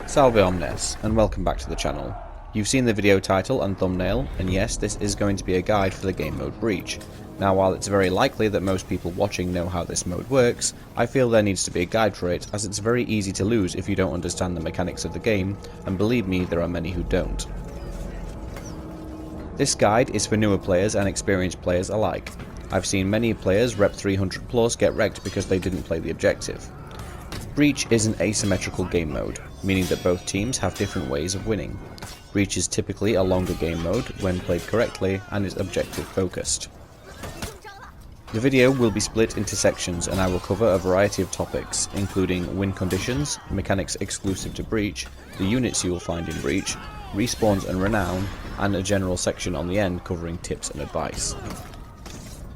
Salve omnes, and welcome back to the channel. You've seen the video title and thumbnail, and yes, this is going to be a guide for the game mode Breach. Now, while it's very likely that most people watching know how this mode works, I feel there needs to be a guide for it, as it's very easy to lose if you don't understand the mechanics of the game, and believe me, there are many who don't. This guide is for newer players and experienced players alike. I've seen many players rep 300 plus get wrecked because they didn't play the objective. Breach is an asymmetrical game mode, meaning that both teams have different ways of winning. Breach is typically a longer game mode when played correctly and is objective focused. The video will be split into sections and I will cover a variety of topics, including win conditions, mechanics exclusive to Breach, the units you will find in Breach, respawns and Renown, and a general section on the end covering tips and advice.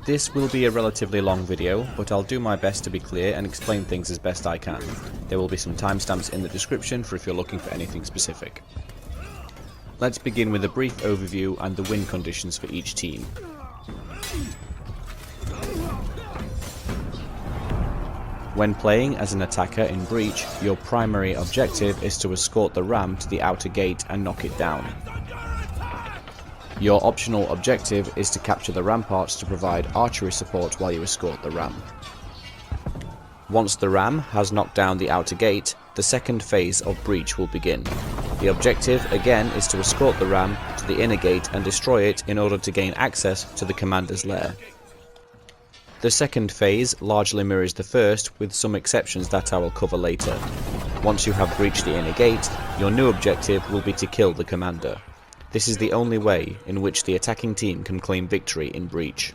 This will be a relatively long video, but I'll do my best to be clear and explain things as best I can. There will be some timestamps in the description for if you're looking for anything specific. Let's begin with a brief overview and the win conditions for each team. When playing as an attacker in Breach, your primary objective is to escort the ram to the outer gate and knock it down. Your optional objective is to capture the ramparts to provide archery support while you escort the ram. Once the ram has knocked down the outer gate, the second phase of Breach will begin. The objective again is to escort the ram to the inner gate and destroy it in order to gain access to the commander's lair. The second phase largely mirrors the first, with some exceptions that I will cover later. Once you have breached the inner gate, your new objective will be to kill the commander. This is the only way in which the attacking team can claim victory in Breach.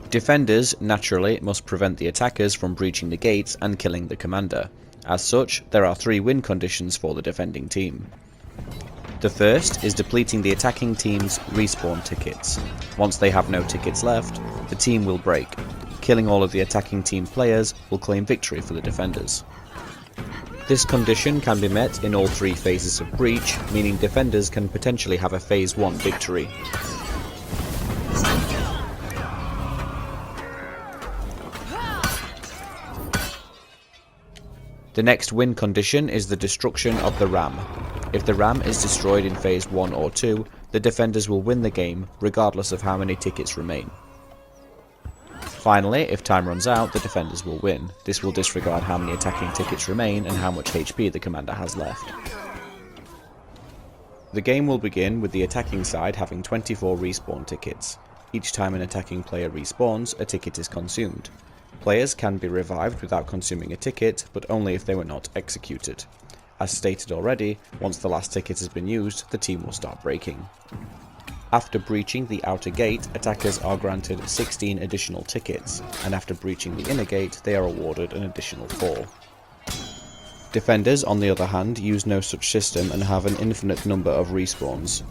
Defenders, naturally, must prevent the attackers from breaching the gates and killing the commander. As such, there are 3 win conditions for the defending team. The first is depleting the attacking team's respawn tickets. Once they have no tickets left, the team will break. Killing all of the attacking team players will claim victory for the defenders. This condition can be met in all 3 phases of Breach, meaning defenders can potentially have a phase 1 victory. The next win condition is the destruction of the ram. If the ram is destroyed in phase 1 or 2, the defenders will win the game regardless of how many tickets remain. Finally, if time runs out, the defenders will win. This will disregard how many attacking tickets remain and how much HP the commander has left. The game will begin with the attacking side having 24 respawn tickets. Each time an attacking player respawns, a ticket is consumed. Players can be revived without consuming a ticket, but only if they were not executed. As stated already, once the last ticket has been used, the team will start breaking. After breaching the outer gate, attackers are granted 16 additional tickets, and after breaching the inner gate, they are awarded an additional 4. Defenders, on the other hand, use no such system and have an infinite number of respawns.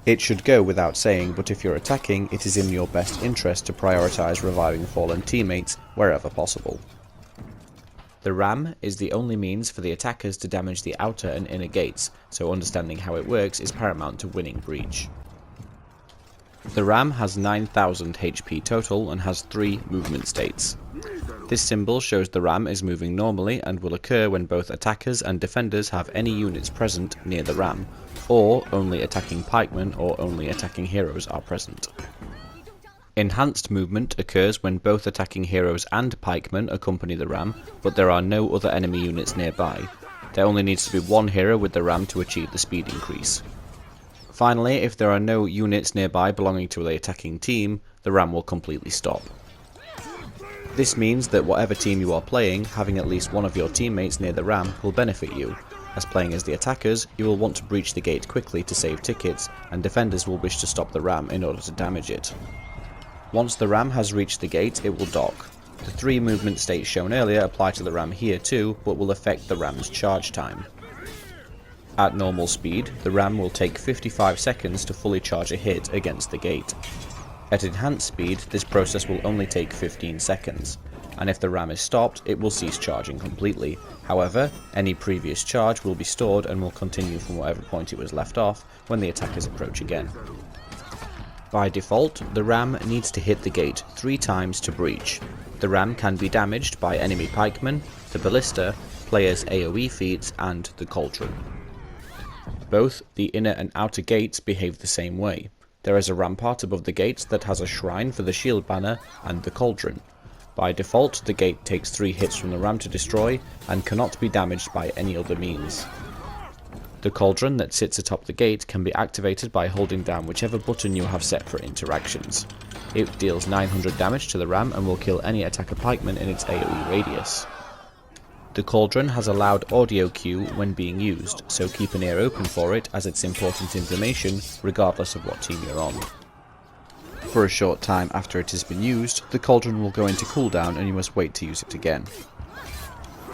It should go without saying, but if you're attacking, it is in your best interest to prioritize reviving fallen teammates wherever possible. The ram is the only means for the attackers to damage the outer and inner gates, so understanding how it works is paramount to winning Breach. The ram has 9,000 HP total and has 3 movement states. This symbol shows the ram is moving normally and will occur when both attackers and defenders have any units present near the ram, or only attacking pikemen or only attacking heroes are present. Enhanced movement occurs when both attacking heroes and pikemen accompany the ram, but there are no other enemy units nearby. There only needs to be 1 hero with the ram to achieve the speed increase. Finally, if there are no units nearby belonging to the attacking team, the ram will completely stop. This means that whatever team you are playing, having at least one of your teammates near the ram will benefit you. As playing as the attackers, you will want to breach the gate quickly to save tickets, and defenders will wish to stop the ram in order to damage it. Once the ram has reached the gate, it will dock. The 3 movement states shown earlier apply to the ram here too, but will affect the ram's charge time. At normal speed, the ram will take 55 seconds to fully charge a hit against the gate. At enhanced speed, this process will only take 15 seconds. and if the ram is stopped, it will cease charging completely. However, any previous charge will be stored and will continue from whatever point it was left off when the attackers approach again. By default, the ram needs to hit the gate 3 times to breach. The ram can be damaged by enemy pikemen, the ballista, players' AoE feats, and the Cauldron. Both the inner and outer gates behave the same way. There is a rampart above the gates that has a shrine for the shield banner and the Cauldron. By default, the gate takes 3 hits from the ram to destroy and cannot be damaged by any other means. The Cauldron that sits atop the gate can be activated by holding down whichever button you have set for interactions. It deals 900 damage to the ram and will kill any attacker pikeman in its AoE radius. The Cauldron has a loud audio cue when being used, so keep an ear open for it as it's important information regardless of what team you're on. For a short time after it has been used, the Cauldron will go into cooldown and you must wait to use it again.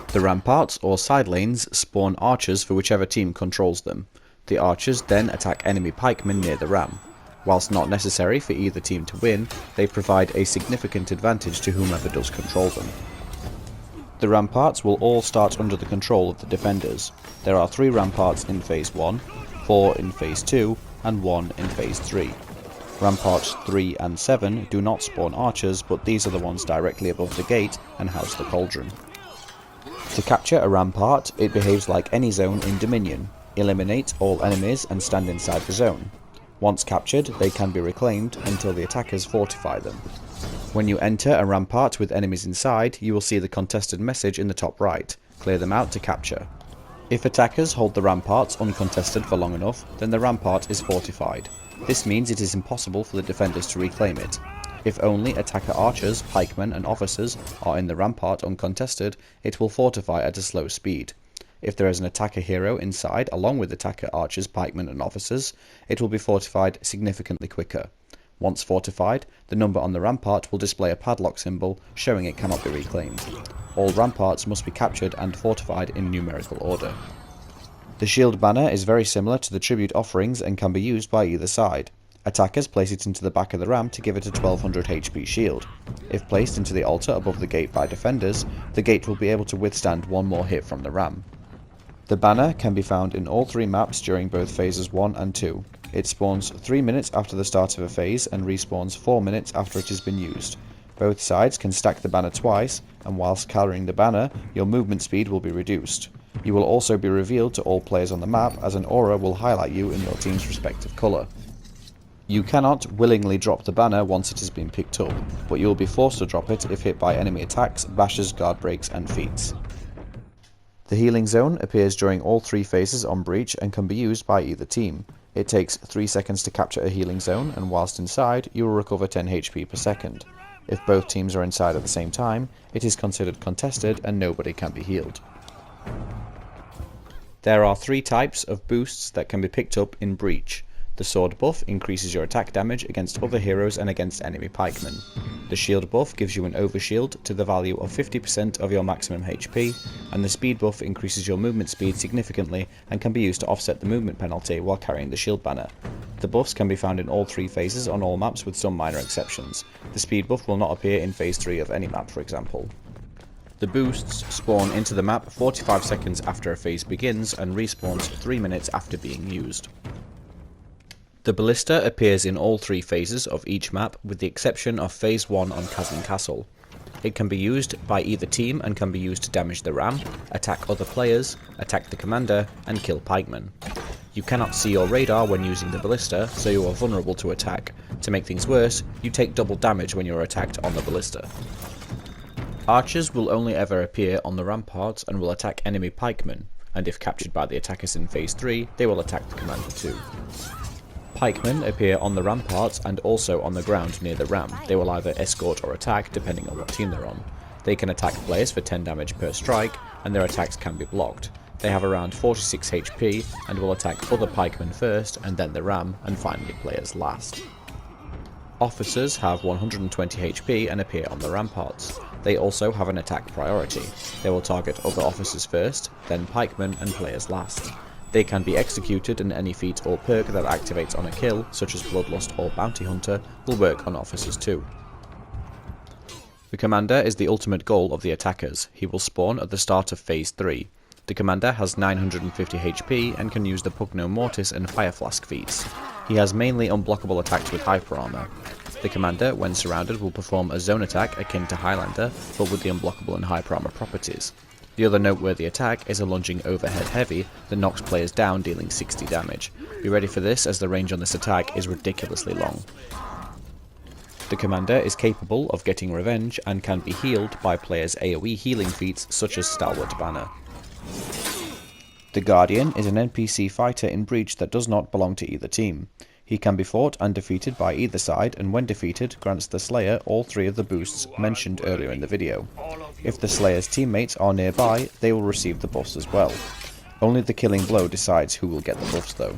The ramparts or side lanes spawn archers for whichever team controls them. The archers then attack enemy pikemen near the ram. Whilst not necessary for either team to win, they provide a significant advantage to whomever does control them. The ramparts will all start under the control of the defenders. There are 3 ramparts in Phase 1, 4 in Phase 2, and 1 in Phase 3. Ramparts 3 and 7 do not spawn archers, but these are the ones directly above the gate and house the Cauldron. To capture a rampart, it behaves like any zone in Dominion. Eliminate all enemies and stand inside the zone. Once captured, they can be reclaimed until the attackers fortify them. When you enter a rampart with enemies inside, you will see the contested message in the top right. Clear them out to capture. If attackers hold the ramparts uncontested for long enough, then the rampart is fortified. This means it is impossible for the defenders to reclaim it. If only attacker archers, pikemen and officers are in the rampart uncontested, it will fortify at a slow speed. If there is an attacker hero inside along with attacker archers, pikemen and officers, it will be fortified significantly quicker. Once fortified, the number on the rampart will display a padlock symbol showing it cannot be reclaimed. All ramparts must be captured and fortified in numerical order. The shield banner is very similar to the tribute offerings and can be used by either side. Attackers place it into the back of the ram to give it a 1200 HP shield. If placed into the altar above the gate by defenders, the gate will be able to withstand 1 more hit from the ram. The banner can be found in all 3 maps during both phases 1 and 2. It spawns 3 minutes after the start of a phase and respawns 4 minutes after it has been used. Both sides can stack the banner twice, and whilst carrying the banner, your movement speed will be reduced. You will also be revealed to all players on the map as an aura will highlight you in your team's respective colour. You cannot willingly drop the banner once it has been picked up, but you will be forced to drop it if hit by enemy attacks, bashes, guard breaks and feats. The healing zone appears during all 3 phases on breach and can be used by either team. It takes 3 seconds to capture a healing zone, and whilst inside, you will recover 10 HP per second. If both teams are inside at the same time, it is considered contested and nobody can be healed. There are 3 types of boosts that can be picked up in breach. The sword buff increases your attack damage against other heroes and against enemy pikemen. The shield buff gives you an overshield to the value of 50% of your maximum HP, and the speed buff increases your movement speed significantly and can be used to offset the movement penalty while carrying the shield banner. The buffs can be found in all 3 phases on all maps with some minor exceptions. The speed buff will not appear in phase 3 of any map, for example. The boosts spawn into the map 45 seconds after a phase begins and respawns 3 minutes after being used. The Ballista appears in all 3 phases of each map with the exception of phase 1 on Kazan Castle. It can be used by either team and can be used to damage the ram, attack other players, attack the commander and kill pikemen. You cannot see your radar when using the Ballista, so you are vulnerable to attack. To make things worse, you take double damage when you are attacked on the Ballista. Archers will only ever appear on the ramparts and will attack enemy pikemen, and if captured by the attackers in phase 3, they will attack the commander too. Pikemen appear on the ramparts and also on the ground near the ram. They will either escort or attack depending on what team they're on. They can attack players for 10 damage per strike, and their attacks can be blocked. They have around 46 HP and will attack other pikemen first and then the ram, and finally players last. Officers have 120 HP and appear on the ramparts. They also have an attack priority. They will target other officers first, then pikemen and players last. They can be executed, and any feat or perk that activates on a kill, such as Bloodlust or Bounty Hunter, will work on officers too. The Commander is the ultimate goal of the attackers. He will spawn at the start of Phase 3. The Commander has 950 HP and can use the Pugno Mortis and Fire Flask feats. He has mainly unblockable attacks with Hyper Armor. The Commander, when surrounded, will perform a zone attack akin to Highlander, but with the unblockable and Hyper Armor properties. The other noteworthy attack is a lunging overhead heavy that knocks players down, dealing 60 damage. Be ready for this, as the range on this attack is ridiculously long. The Commander is capable of getting revenge and can be healed by players' AoE healing feats such as Stalwart Banner. The Guardian is an NPC fighter in Breach that does not belong to either team. He can be fought and defeated by either side, and when defeated grants the Slayer all 3 of the boosts mentioned earlier in the video. If the Slayer's teammates are nearby, they will receive the buffs as well. Only the killing blow decides who will get the buffs though.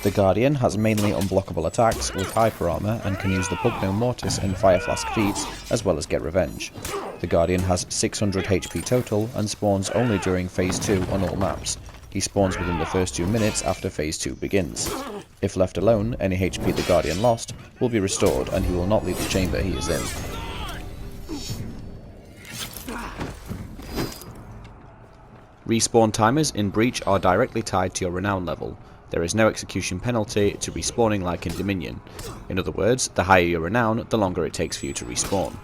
The Guardian has mainly unblockable attacks with Hyper Armor and can use the Pugno Mortis and Fire Flask feats as well as get revenge. The Guardian has 600 HP total and spawns only during Phase 2 on all maps. He spawns within the first 2 minutes after Phase 2 begins. If left alone, any HP the Guardian lost will be restored and he will not leave the chamber he is in. Respawn timers in Breach are directly tied to your Renown level. There is no execution penalty to respawning like in Dominion. In other words, the higher your Renown, the longer it takes for you to respawn.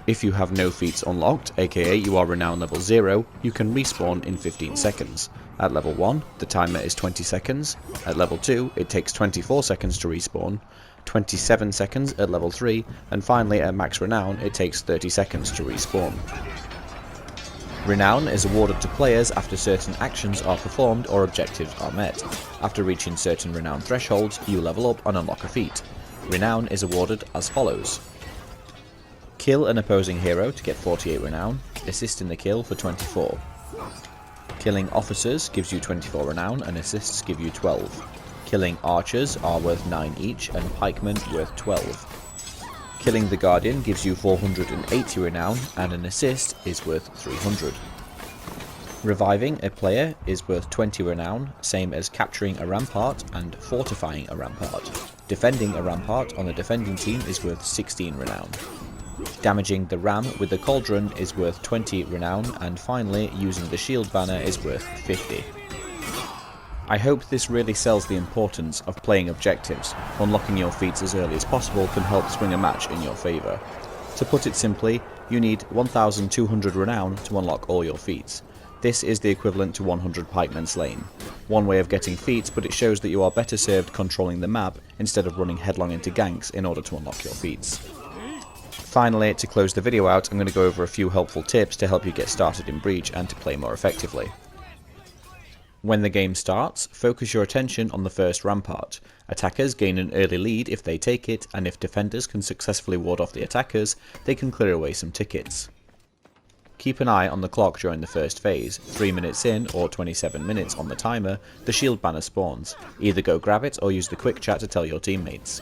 If you have no feats unlocked, aka you are Renown level 0, you can respawn in 15 seconds. At level 1, the timer is 20 seconds, at level 2, it takes 24 seconds to respawn, 27 seconds at level 3, and finally at max Renown it takes 30 seconds to respawn. Renown is awarded to players after certain actions are performed or objectives are met. After reaching certain Renown thresholds, you level up and unlock a feat. Renown is awarded as follows. Kill an opposing hero to get 48 Renown, assist in the kill for 24. Killing officers gives you 24 Renown and assists give you 12. Killing archers are worth 9 each and pikemen worth 12. Killing the Guardian gives you 480 Renown and an assist is worth 300. Reviving a player is worth 20 Renown, same as capturing a rampart and fortifying a rampart. Defending a rampart on the defending team is worth 16 Renown. Damaging the ram with the Cauldron is worth 20 Renown, and finally using the shield banner is worth 50. I hope this really sells the importance of playing objectives. Unlocking your feats as early as possible can help swing a match in your favour. To put it simply, you need 1200 Renown to unlock all your feats. This is the equivalent to 100 pikemen slain. One way of getting feats, but it shows that you are better served controlling the map instead of running headlong into ganks in order to unlock your feats. Finally, to close the video out, I'm going to go over a few helpful tips to help you get started in Breach and to play more effectively. When the game starts, focus your attention on the first rampart. Attackers gain an early lead if they take it, and if defenders can successfully ward off the attackers, they can clear away some tickets. Keep an eye on the clock during the first phase. 3 minutes in, or 27 minutes on the timer, the shield banner spawns. Either go grab it or use the quick chat to tell your teammates.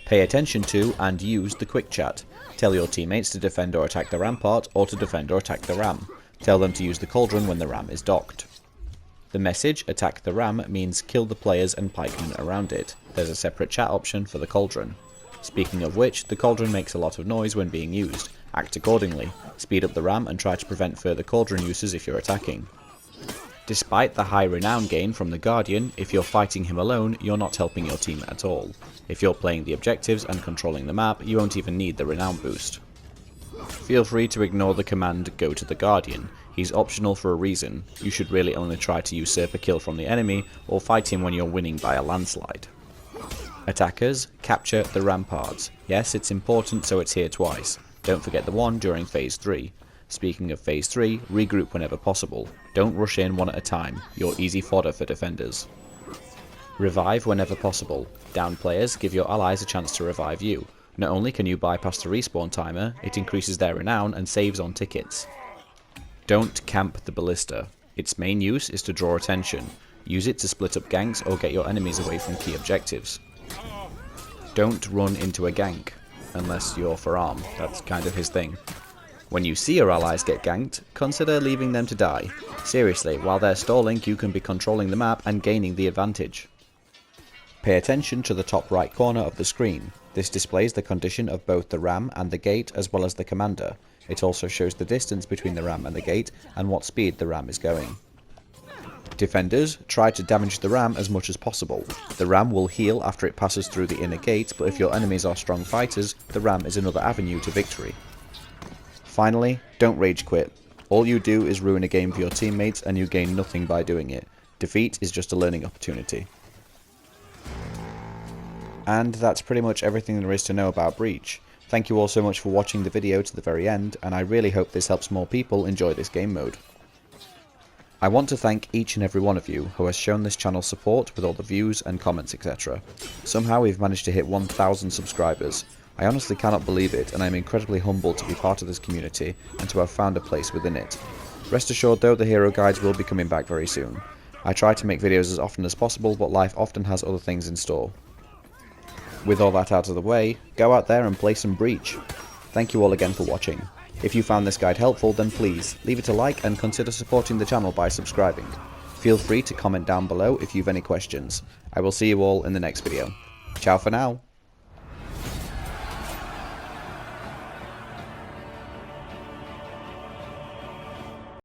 Pay attention to and use the quick chat. Tell your teammates to defend or attack the rampart, or to defend or attack the ram. Tell them to use the Cauldron when the ram is docked. The message, attack the ram, means kill the players and pikemen around it. There's a separate chat option for the Cauldron. Speaking of which, the Cauldron makes a lot of noise when being used. Act accordingly. Speed up the ram and try to prevent further Cauldron uses if you're attacking. Despite the high Renown gain from the Guardian, if you're fighting him alone, you're not helping your team at all. If you're playing the objectives and controlling the map, you won't even need the Renown boost. Feel free to ignore the command go to the Guardian. He's optional for a reason. You should really only try to usurp a kill from the enemy or fight him when you're winning by a landslide. Attackers, capture the ramparts. Yes, it's important, so it's here twice. Don't forget the one during Phase 3. Speaking of Phase 3, regroup whenever possible. Don't rush in one at a time. You're easy fodder for defenders. Revive whenever possible. Down players give your allies a chance to revive you. Not only can you bypass the respawn timer, it increases their Renown and saves on tickets. Don't camp the Ballista. Its main use is to draw attention. Use it to split up ganks or get your enemies away from key objectives. Don't run into a gank, unless you're For Honor. That's kind of his thing. When you see your allies get ganked, consider leaving them to die. Seriously, while they're stalling, you can be controlling the map and gaining the advantage. Pay attention to the top right corner of the screen. This displays the condition of both the ram and the gate as well as the commander. It also shows the distance between the ram and the gate and what speed the ram is going. Defenders, try to damage the ram as much as possible. The ram will heal after it passes through the inner gate, but if your enemies are strong fighters, the ram is another avenue to victory. Finally, don't rage quit. All you do is ruin a game for your teammates and you gain nothing by doing it. Defeat is just a learning opportunity. And that's pretty much everything there is to know about Breach. Thank you all so much for watching the video to the very end, and I really hope this helps more people enjoy this game mode. I want to thank each and every one of you who has shown this channel support with all the views and comments etc. Somehow we've managed to hit 1,000 subscribers. I honestly cannot believe it, and I am incredibly humbled to be part of this community and to have found a place within it. Rest assured though, the hero guides will be coming back very soon. I try to make videos as often as possible, but life often has other things in store. With all that out of the way, go out there and play some Breach. Thank you all again for watching. If you found this guide helpful, then please leave it a like and consider supporting the channel by subscribing. Feel free to comment down below if you have any questions. I will see you all in the next video. Ciao for now.